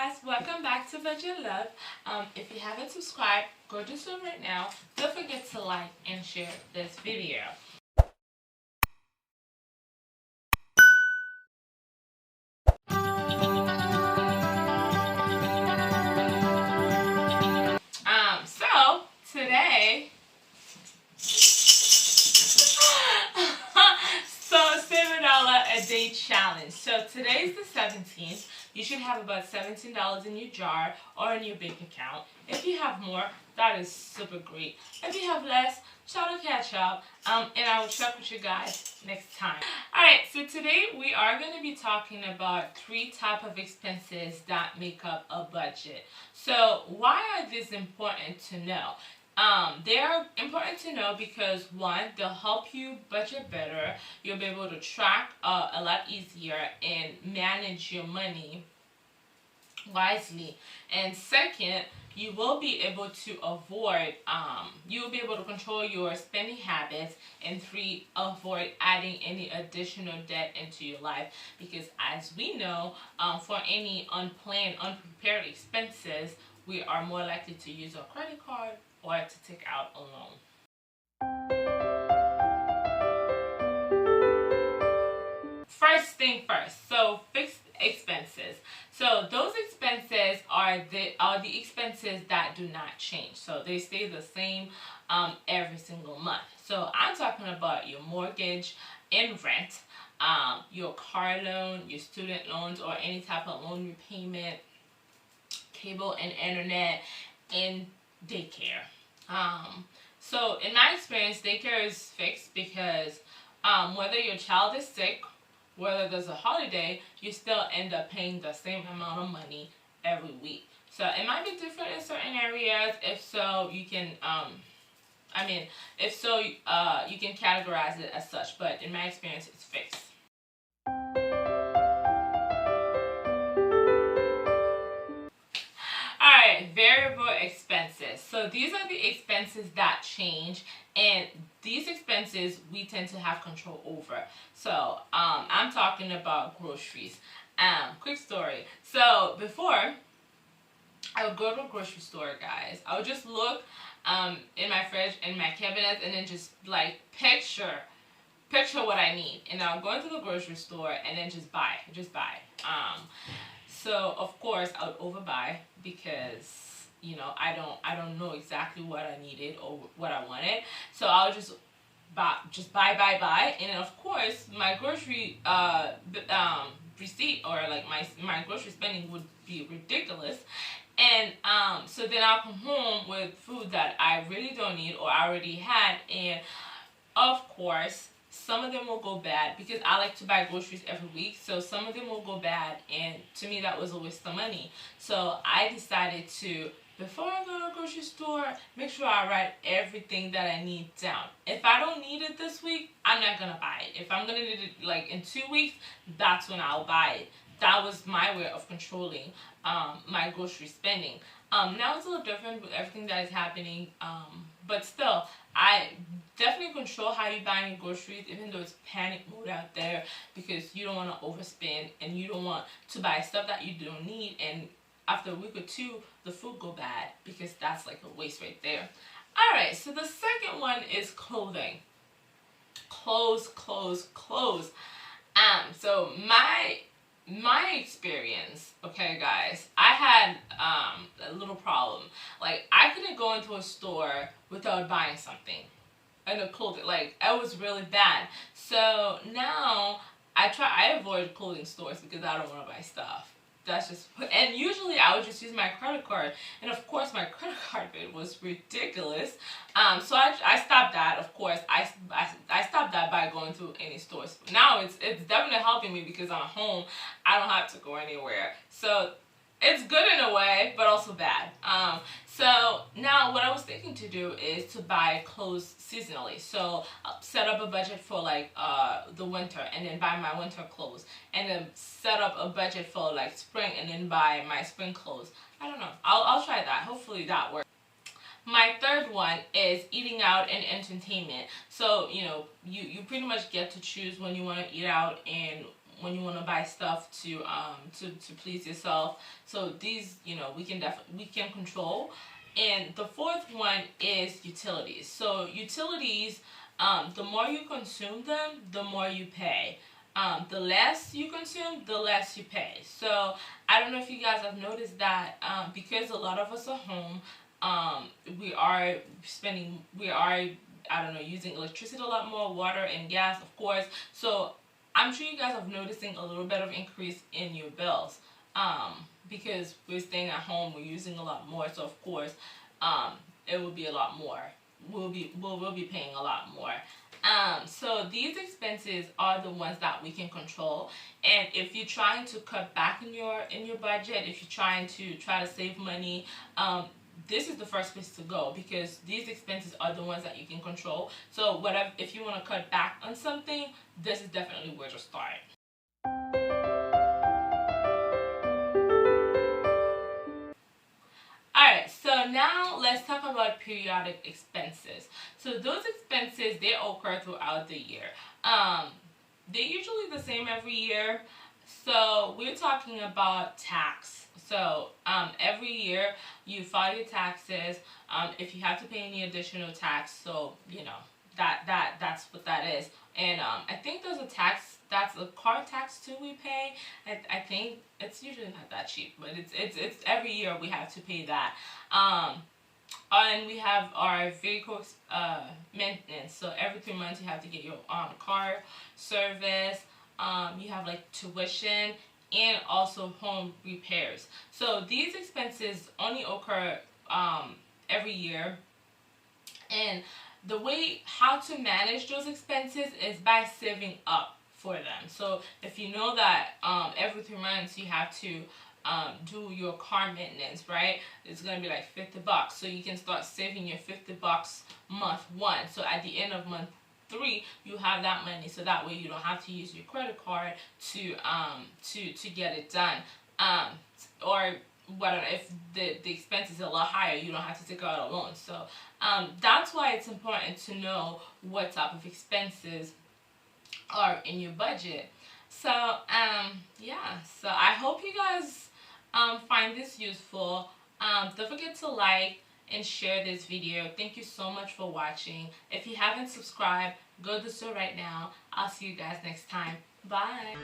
guys, welcome back to Budget Love. If you haven't subscribed, go do so right now. Don't forget to like and share this video. So today $7 a day challenge. So today's the 17th. You should have about $17 in your jar or in your bank account. If you have more, that is super great. If you have less, try to catch up. And I will check with you guys next time. Alright, so today we are going to be talking about 3 types of expenses that make up a budget. So why are these important to know? They are important to know because, one, they'll help you budget better. You'll be able to track a lot easier and manage your money wisely. And second, you will be able to avoid, you'll be able to control your spending habits. And 3, avoid adding any additional debt into your life. Because as we know, for any unplanned, unprepared expenses, we are more likely to use our credit card or to take out a loan. First thing first, so fixed expenses. So those expenses are the expenses that do not change. So they stay the same every single month. So I'm talking about your mortgage and rent, your car loan, your student loans, or any type of loan repayment, cable and internet, and daycare. So in my experience, daycare is fixed because whether your child is sick, whether there's a holiday, you still end up paying the same amount of money every week. So it might be different in certain areas. If so, you can you can categorize it as such, but in my experience, it's fixed. Variable expenses. So these are the expenses that change, and these expenses we tend to have control over. So I'm talking about groceries. Quick story. So before, I would go to a grocery store, guys. I would just look in my fridge, in my cabinet, and then just like picture what I need, and I'll go into the grocery store and then just buy. So of course I would overbuy because, you know, I don't know exactly what I needed or what I wanted. So I'll just buy, and then of course my grocery receipt, or like my grocery spending, would be ridiculous. And so then I'll come home with food that I really don't need or I already had, and of course some of them will go bad because I like to buy groceries every week. So some of them will go bad, and to me that was a waste of money. So I decided to, before I go to a grocery store, make sure I write everything that I need down. If I don't need it this week, I'm not going to buy it. If I'm going to need it like in 2 weeks, that's when I'll buy it. That was my way of controlling my grocery spending. Now it's a little different with everything that is happening, but still, I definitely control how you buy your groceries, even though it's panic mode out there, because you don't want to overspend and you don't want to buy stuff that you don't need, and after a week or 2, the food go bad, because that's like a waste right there. Alright, so the second one is clothing. Clothes. So my experience, okay guys, I had a little problem. Like, I couldn't go into a store without buying something. And the clothing, like, it was really bad. So now I avoid clothing stores because I don't want to buy stuff. That's just, and usually I would just use my credit card, and of course my credit card bill was ridiculous. So I stopped that. Of course, I stopped that by going to any stores. Now it's definitely helping me because I'm home. I don't have to go anywhere. So it's good in a way, but also bad. So now what I was thinking to do is to buy clothes seasonally. So set up a budget for like the winter, and then buy my winter clothes, and then set up a budget for like spring, and then buy my spring clothes. I don't know. I'll try that. Hopefully that works. My third one is eating out and entertainment. So, you know, you pretty much get to choose when you want to eat out and when you want to buy stuff to please yourself. So these, we can control. And the fourth one is utilities. So utilities, the more you consume them, the more you pay. The less you consume, the less you pay. So I don't know if you guys have noticed that, because a lot of us are home, we are I don't know, using electricity a lot more, water and gas, of course. So I'm sure you guys are noticing a little bit of increase in your bills, because we're staying at home, we're using a lot more. So of course, it will be a lot more. We'll be paying a lot more. So these expenses are the ones that we can control. And if you're trying to cut back in your budget, if you're trying to save money, this is the first place to go, because these expenses are the ones that you can control. So whatever, if you want to cut back on something, this is definitely where to start. Alright, so now let's talk about periodic expenses. So those expenses, they occur throughout the year. They're usually the same every year. So we're talking about tax. So every year you file your taxes. If you have to pay any additional tax, so that's what that is. And I think there's a tax, that's a car tax too we pay. I think it's usually not that cheap, but it's every year we have to pay that. And we have our vehicle maintenance. So every 3 months you have to get your car service. You have like tuition and also home repairs. So these expenses only occur every year. And the way how to manage those expenses is by saving up for them. So if you know that every 3 months you have to do your car maintenance, right? It's gonna be like $50. So you can start saving your $50 month one. So at the end of month 3, you have that money. So that way you don't have to use your credit card to get it done. Or whatever, if the expense is a lot higher, you don't have to take out a loan. So that's why it's important to know what type of expenses are in your budget. So yeah, so I hope you guys find this useful. Don't forget to like and share this video. Thank you so much for watching. If you haven't subscribed, go do so right now. I'll see you guys next time. Bye.